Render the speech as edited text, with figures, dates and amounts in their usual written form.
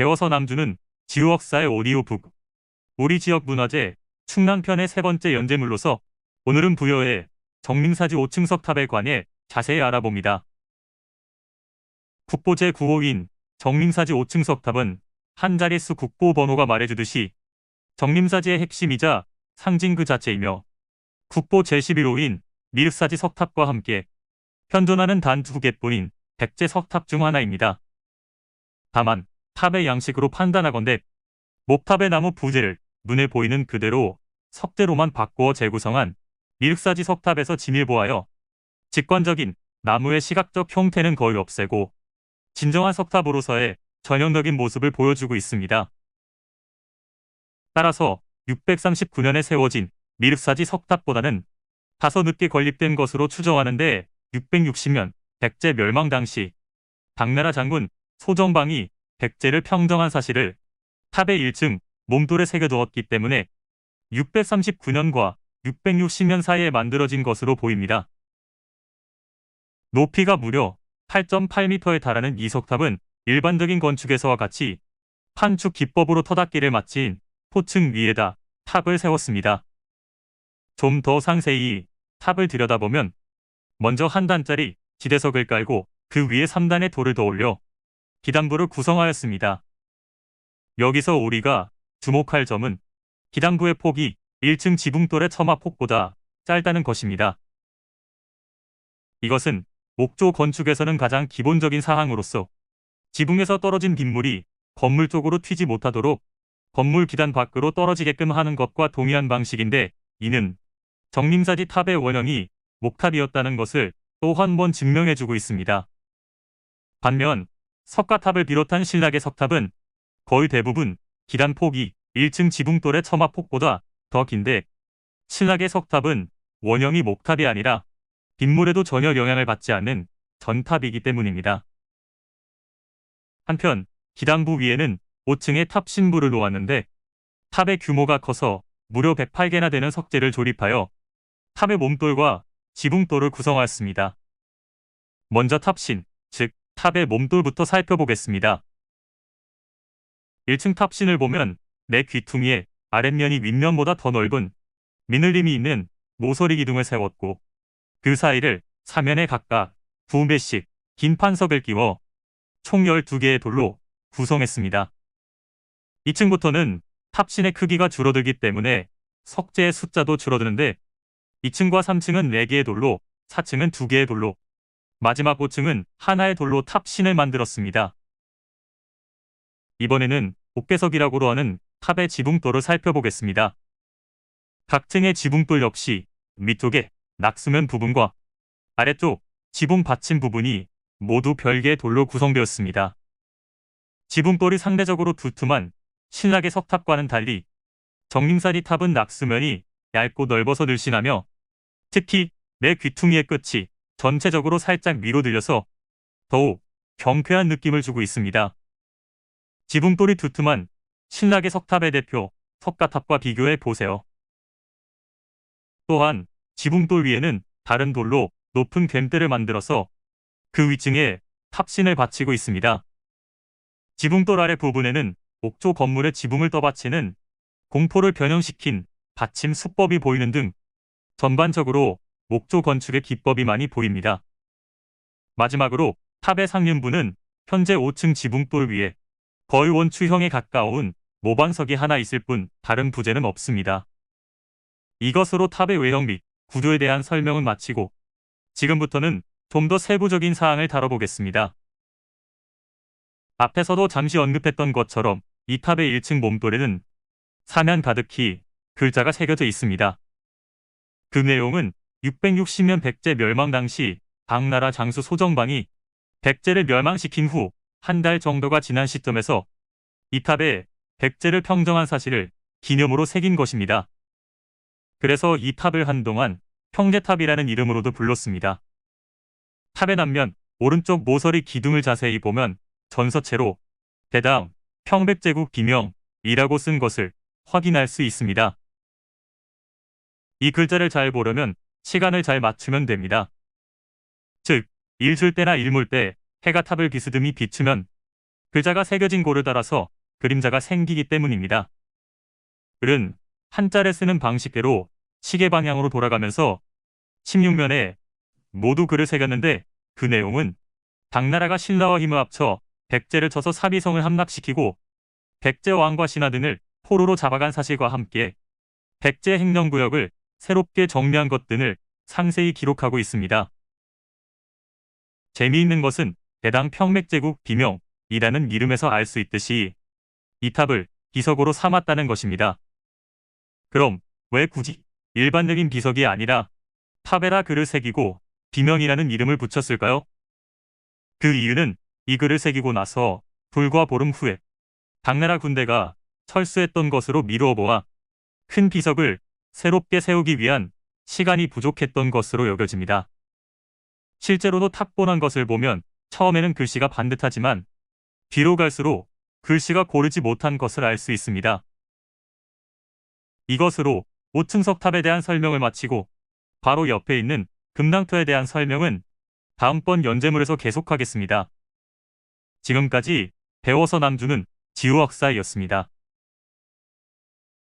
배워서 남주는 지우억사의 오디오북 우리 지역 문화재 충남편의 세 번째 연재물로서 오늘은 부여의 정림사지 5층 석탑에 관해 자세히 알아봅니다. 국보 제9호인 정림사지 5층 석탑은 한 자릿수 국보 번호가 말해주듯이 정림사지의 핵심이자 상징 그 자체이며 국보 제11호인 미륵사지 석탑과 함께 현존하는 단 2개뿐인 백제 석탑 중 하나입니다. 다만 탑의 양식으로 판단하건대 목탑의 나무 부재를 눈에 보이는 그대로 석재로만 바꾸어 재구성한 미륵사지 석탑에서 진일보하여 직관적인 나무의 시각적 형태는 거의 없애고 진정한 석탑으로서의 전형적인 모습을 보여주고 있습니다. 따라서 639년에 세워진 미륵사지 석탑보다는 다소 늦게 건립된 것으로 추정하는데 660년 백제 멸망 당시 당나라 장군 소정방이 백제를 평정한 사실을 탑의 1층 몸돌에 새겨두었기 때문에 639년과 660년 사이에 만들어진 것으로 보입니다. 높이가 무려 8.8m에 달하는 이 석탑은 일반적인 건축에서와 같이 판축 기법으로 터닫기를 마친 토층 위에다 탑을 세웠습니다. 좀 더 상세히 탑을 들여다보면 먼저 한 단짜리 지대석을 깔고 그 위에 3단의 돌을 더 올려 기단부를 구성하였습니다. 여기서 우리가 주목할 점은 기단부의 폭이 1층 지붕돌의 처마폭보다 짧다는 것입니다. 이것은 목조 건축에서는 가장 기본적인 사항으로서 지붕에서 떨어진 빗물이 건물 쪽으로 튀지 못하도록 건물 기단 밖으로 떨어지게끔 하는 것과 동의한 방식인데, 이는 정림사지 탑의 원형이 목탑이었다는 것을 또 한 번 증명해주고 있습니다. 반면 석가탑을 비롯한 신라계 석탑은 거의 대부분 기단 폭이 1층 지붕돌의 처마폭보다 더 긴데, 신라계 석탑은 원형이 목탑이 아니라 빗물에도 전혀 영향을 받지 않는 전탑이기 때문입니다. 한편 기단부 위에는 5층의 탑 신부를 놓았는데, 탑의 규모가 커서 무려 108개나 되는 석재를 조립하여 탑의 몸돌과 지붕돌을 구성하였습니다. 먼저 탑신, 즉 탑의 몸돌부터 살펴보겠습니다. 1층 탑신을 보면 내 귀퉁이에 아랫면이 윗면보다 더 넓은 미늘림이 있는 모서리 기둥을 세웠고, 그 사이를 사면에 각각 2매씩 긴 판석을 끼워 총 12개의 돌로 구성했습니다. 2층부터는 탑신의 크기가 줄어들기 때문에 석재의 숫자도 줄어드는데, 2층과 3층은 4개의 돌로, 4층은 2개의 돌로, 마지막 5층은 하나의 돌로 탑신을 만들었습니다. 이번에는 옥계석이라고 하는 탑의 지붕돌을 살펴보겠습니다. 각 층의 지붕돌 역시 위쪽에 낙수면 부분과 아래쪽 지붕 받침 부분이 모두 별개의 돌로 구성되었습니다. 지붕돌이 상대적으로 두툼한 신라계 석탑과는 달리 정림사지 탑은 낙수면이 얇고 넓어서 늘씬하며, 특히 내 귀퉁이의 끝이 전체적으로 살짝 위로 들려서 더욱 경쾌한 느낌을 주고 있습니다. 지붕돌이 두툼한 신라계 석탑의 대표 석가탑과 비교해 보세요. 또한 지붕돌 위에는 다른 돌로 높은 괸대를 만들어서 그 위층에 탑신을 받치고 있습니다. 지붕돌 아래 부분에는 목조 건물의 지붕을 떠받치는 공포를 변형시킨 받침 수법이 보이는 등 전반적으로 목조 건축의 기법이 많이 보입니다. 마지막으로 탑의 상륜부는 현재 5층 지붕돌 위에 거의 원추형에 가까운 모반석이 하나 있을 뿐 다른 부재는 없습니다. 이것으로 탑의 외형 및 구조에 대한 설명은 마치고 지금부터는 좀 더 세부적인 사항을 다뤄보겠습니다. 앞에서도 잠시 언급했던 것처럼 이 탑의 1층 몸돌에는 사면 가득히 글자가 새겨져 있습니다. 그 내용은 660년 백제 멸망 당시 당나라 장수 소정방이 백제를 멸망시킨 후 한 달 정도가 지난 시점에서 이 탑에 백제를 평정한 사실을 기념으로 새긴 것입니다. 그래서 이 탑을 한동안 평제탑이라는 이름으로도 불렀습니다. 탑의 남면 오른쪽 모서리 기둥을 자세히 보면 전서체로 대당 평백제국 기명이라고 쓴 것을 확인할 수 있습니다. 이 글자를 잘 보려면 시간을 잘 맞추면 됩니다. 즉, 일출 때나 일몰 때 해가 탑을 비스듬히 비추면 글자가 새겨진 골을 따라서 그림자가 생기기 때문입니다. 글은 한자를 쓰는 방식대로 시계 방향으로 돌아가면서 16면에 모두 글을 새겼는데 그 내용은 당나라가 신라와 힘을 합쳐 백제를 쳐서 사비성을 함락시키고 백제 왕과 신하 등을 포로로 잡아간 사실과 함께 백제 행정구역을 새롭게 정리한 것 등을 상세히 기록하고 있습니다. 재미있는 것은 대당 평맥제국 비명이라는 이름에서 알 수 있듯이 이 탑을 비석으로 삼았다는 것입니다. 그럼 왜 굳이 일반적인 비석이 아니라 탑에다 글을 새기고 비명이라는 이름을 붙였을까요? 그 이유는 이 글을 새기고 나서 불과 보름 후에 당나라 군대가 철수했던 것으로 미루어 보아 큰 비석을 새롭게 세우기 위한 시간이 부족했던 것으로 여겨집니다. 실제로도 탁본한 것을 보면 처음에는 글씨가 반듯하지만 뒤로 갈수록 글씨가 고르지 못한 것을 알 수 있습니다. 이것으로 5층석 탑에 대한 설명을 마치고 바로 옆에 있는 금당토에 대한 설명은 다음번 연재물에서 계속하겠습니다. 지금까지 배워서 남주는 지우학사이었습니다.